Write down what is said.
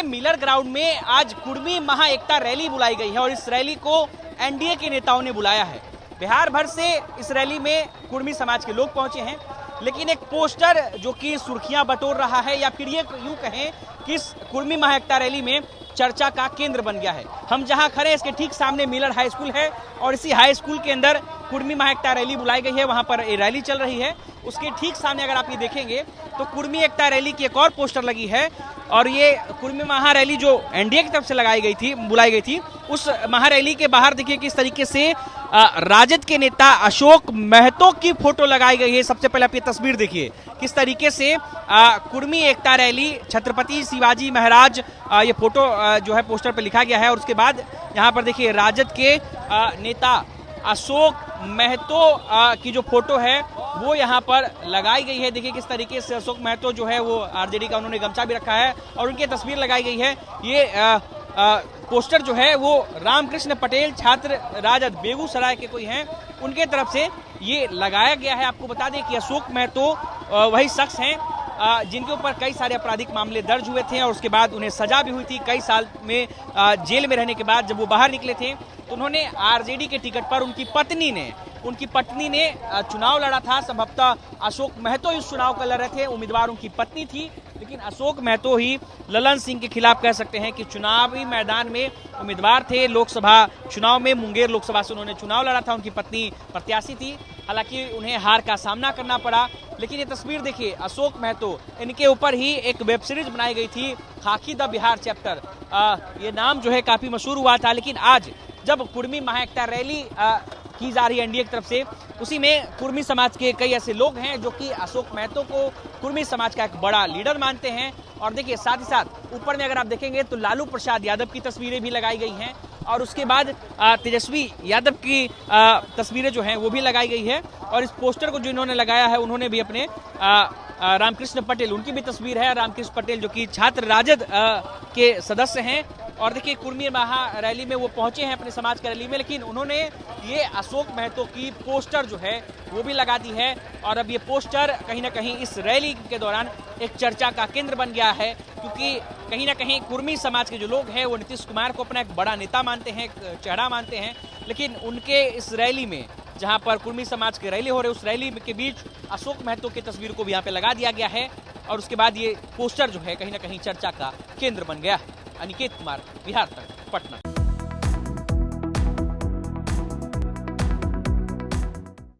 Miller ground में आज कुर्मी महा एकता रैली बुलाई गई है और इस रैली को एनडीए के नेताओं ने बुलाया है। बिहार भर से इस रैली में कुर्मी समाज के लोग पहुंचे हैं, लेकिन एक पोस्टर जो कि सुर्खियां बटोर रहा है या फिर ये यूं कहें कि इस कुर्मी महा एकता रैली में चर्चा का केंद्र बन गया है। हम जहां खड़े हैं इसके ठीक सामने मिलर हाई स्कूल है और इसी हाई स्कूल के अंदर कुर्मी महा एकता रैली बुलाई गई है। वहां पर ये रैली चल रही है, उसके ठीक सामने अगर आप ये देखेंगे तो कुर्मी एकता रैली की एक और पोस्टर लगी है और ये कुर्मी महा रैली जो एनडीए की तरफ से बुलाई गई थी, उस महा रैली के बाहर देखिए किस तरीके से राजद के नेता अशोक महतो की फोटो लगाई गई है। सबसे पहले आप ये तस्वीर देखिए किस तरीके से कुर्मी एकता रैली छत्रपति शिवाजी महाराज ये फोटो जो है पोस्टर पे लिखा गया है और उसके बाद यहाँ पर देखिए राजद के नेता अशोक महतो की जो फोटो है वो यहाँ पर लगाई गई है। देखिए किस तरीके से अशोक महतो जो है वो आरजेडी का उन्होंने गमछा भी रखा है और उनकी तस्वीर लगाई गई है। ये पोस्टर जो है वो रामकृष्ण पटेल छात्र राजद बेगूसराय के कोई हैं, उनके तरफ से ये लगाया गया है। आपको बता दें कि अशोक महतो वही शख्स हैं जिनके ऊपर कई सारे आपराधिक मामले दर्ज हुए थे और उसके बाद उन्हें सजा भी हुई थी। कई साल में जेल में रहने के बाद जब वो बाहर निकले थे तो उन्होंने आरजेडी के टिकट पर उनकी पत्नी ने चुनाव लड़ा था। संभवतः अशोक महतो इस चुनाव का लड़ रहे थे, उम्मीदवार उनकी पत्नी थी, लेकिन अशोक महतो ही ललन सिंह के खिलाफ कह सकते हैं कि चुनावी मैदान में उम्मीदवार थे। लोकसभा चुनाव में मुंगेर लोकसभा से उन्होंने चुनाव लड़ा था, उनकी पत्नी प्रत्याशी थी, हालांकि उन्हें हार का सामना करना पड़ा। लेकिन ये तस्वीर देखिए अशोक महतो, इनके ऊपर ही एक वेब सीरीज बनाई गई थी खाकी द बिहार चैप्टर, ये नाम जो है काफी मशहूर हुआ था। लेकिन आज जब कुर्मी महा एकता रैली की जा रही है एनडीए की तरफ से, उसी में कुर्मी समाज के कई ऐसे लोग हैं जो कि अशोक महतो को कुर्मी समाज का एक बड़ा लीडर मानते हैं। और देखिए साथ ही साथ ऊपर में अगर आप देखेंगे तो लालू प्रसाद यादव की तस्वीरें भी लगाई गई हैं और उसके बाद तेजस्वी यादव की तस्वीरें जो हैं वो भी लगाई गई है। और इस पोस्टर को जो इन्होंने लगाया है उन्होंने भी अपने रामकृष्ण पटेल, उनकी भी तस्वीर है, रामकृष्ण पटेल जो कि छात्र राजद के सदस्य हैं। और देखिए कुर्मी महा रैली में वो पहुंचे हैं अपने समाज की रैली में, लेकिन उन्होंने ये अशोक महतो की पोस्टर जो है वो भी लगा दी है और अब ये पोस्टर कहीं ना कहीं इस रैली के दौरान एक चर्चा का केंद्र बन गया है, क्योंकि कहीं ना कहीं कुर्मी समाज के जो लोग हैं वो नीतीश कुमार को अपना एक बड़ा नेता मानते हैं, एक चेहरा मानते हैं। लेकिन उनके इस रैली में जहां पर कुर्मी समाज की रैली हो रही है, उस रैली के बीच अशोक महतो की तस्वीर को भी यहाँ पे लगा दिया गया है और उसके बाद ये पोस्टर जो है कहीं ना कहीं चर्चा का केंद्र बन गया है। अनिकेत कुमार, बिहार तक, पटना।